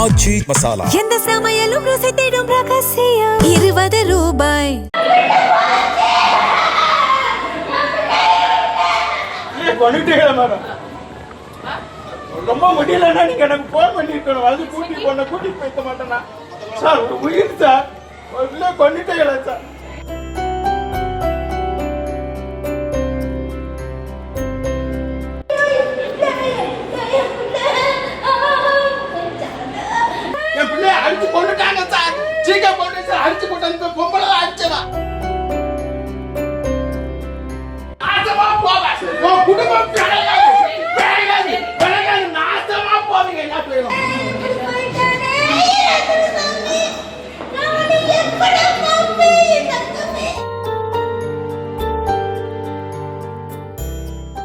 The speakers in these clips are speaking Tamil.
ஆச்சி மசாலா. எந்த சமையலும் ருசி தேடும் ரகசியம் 20 ரூபாய். ரொம்ப முடியலன்னா நீங்க எனக்கு போன் பண்ணிருக்கணும். வந்து கூட்டிட்டு போய்க்க மாட்டேன்னா சார். ஒரு உயிர் சார், கொண்டுட்டீங்களா சார்? என் பிள்ளைய அடிச்சு கொண்டுட்டாங்க சார். சீக்கிரம் போட்டு சார். அடிச்சு போட்டு பொம்பளை அடிச்சவா நாசமா போவா. உன் குடும்பம் நாசமா போவீங்க. என்ன போயிடும்?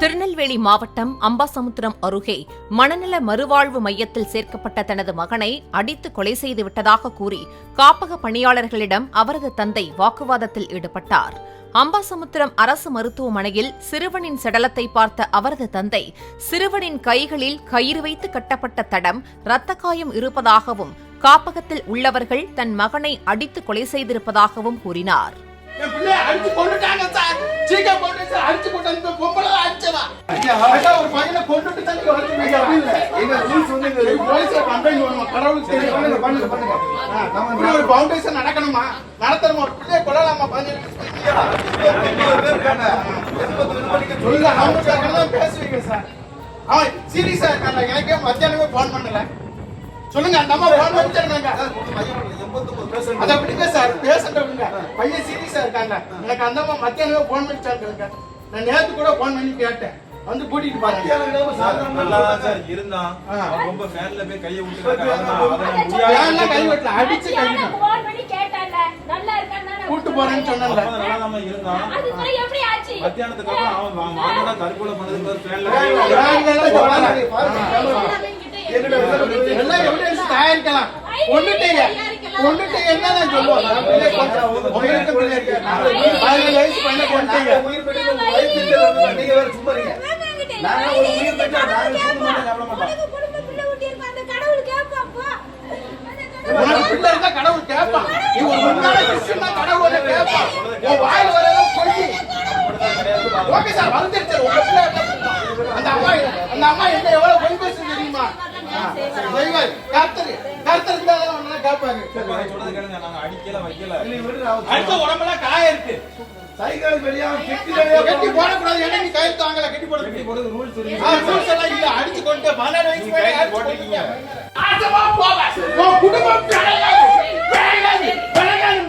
திருநெல்வேலி மாவட்டம் அம்பாசமுத்திரம் அருகே மனநல மறுவாழ்வு மையத்தில் சேர்க்கப்பட்ட தனது மகனை அடித்து கொலை செய்துவிட்டதாக கூறி காப்பக பணியாளர்களிடம் அவரது தந்தை வாக்குவாதத்தில் ஈடுபட்டார். அம்பாசமுத்திரம் அரசு மருத்துவமனையில் சிறுவனின் சடலத்தை பார்த்த அவரது தந்தை சிறுவனின் கைகளில் கயிறு வைத்து கட்டப்பட்ட தடம், இரத்த காயம் இருப்பதாகவும் காப்பகத்தில் உள்ளவர்கள் தன் மகனை அடித்து கொலை செய்திருப்பதாகவும் கூறினார். என் பிள்ளைய அடிச்சு கொண்டுட்டாங்க சார். சீக்கிரம் போட்டு சார். அடிச்சு போட்டு பொம்பளை அடிச்சவா. ஒரு பையனை கொண்டுட்டு தான் நீங்க வரீங்க. அப்படி இல்ல. எங்க ரூல்ஸ் வந்து போலீஸ்ல கம்ப்ளைன்ட் பண்ணணும். கடவுளுக்கு தெரியும். பண்ணுங்க. நம்ம ஒரு ஃபவுண்டேஷன் நடக்கணுமா? நடத்தணுமா? ஒரு பிள்ளைய கொல்லலாமா? சொல்லுங்க. அவங்க பேசுவீங்க சார். அவன் சீரியஸா இருக்காங்க. எனக்கே மத்தியானமே போன் பண்ணல. சொல்லுங்க. அந்த அம்மா போன் பண்ணிட்டாங்க. அத விடுங்க சார். பேசண்டவங்க பையன் சீரியஸா இருக்காங்க. எனக்கு அந்த அம்மா மத்தியானமே போன் பண்ணிட்டாங்க. நான் நேத்து கூட போன் பண்ணி கேட்டேன். வந்து கூட்டிட்டு பாருங்க. ரொம்ப ஃபேன்ல போய் கைய கை விட்டல. அடிச்சு கை போன் பண்ணி கேட்டால. நல்லா இருக்கானே கூட்டி போறேன்னு சொன்னல. நல்லா நம்ம இருந்தான். அது எப்படி ஆச்சு? மத்தியானத்துக்கு அப்புறம் அவன் வாங்கடா தற்கொலை பண்ணதுக்கு ஃபேன்ல எல்லாம் எவிடன்ஸ் தயாரிக்கலாம். கொண்டுட்டீங்க என்னதான் சொல்லுவோம்? உங்களுக்கு பிள்ளை இருக்கு. 15 வயசு பையனை கொண்டுட்டீங்க. உயிர் பெற்ற நீங்க வேற சும்மா இருங்க. நாங்க ஒரு உயிர் பெற்ற நாங்க சும்மா சாப்பிட மாட்டோம். உனக்கு பிள்ளை இருந்தா கடவுள் கேட்பான். நீ ஒரு உண்மையான கிறிஸ்டியனா கடவுளை கேட்பான். உன் வாயில வரத சொல்லி ஓகே சார். வந்துருச்சு உங்க பிள்ளை. அந்த அம்மா என்ன எவ்வளவு பொய் பேசுது தெரியுமா? உடம்பெல்லாம் காய இருக்கு. சைக்கிள் வெளியா கட்டி போடக்கூடாது. என்ன நீ கயிறு தாங்கல கட்டி போடுறது ரூல்ஸ் எல்லாம் இல்ல. அடிச்சு கொண்டு 12 வயசு போட்டீங்க. நாசமா போவா. உன் குடும்பம்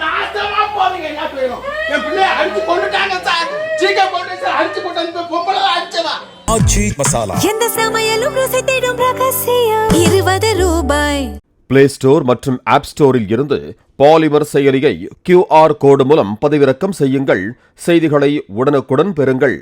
நாசமா போவீங்க. என்ன போயிடும்? என் பிள்ளைய அடிச்சு கொண்டுட்டாங்க சார். சீக்கிரம் போட்டு சார். அடிச்சு போட்டு பொம்பளை அடிச்சவா. ஆச்சி மசாலா. எந்த சமையலும் ருசி தேடும் ரகசியம் 20 ரூபாய். பிளே ஸ்டோர் மற்றும் ஆப் ஸ்டோரில் இருந்து பாலிமர் செயலியை QR கோடு மூலம் பதிவிறக்கம் செய்யுங்கள். செய்திகளை உடனுக்குடன் பெறுங்கள்.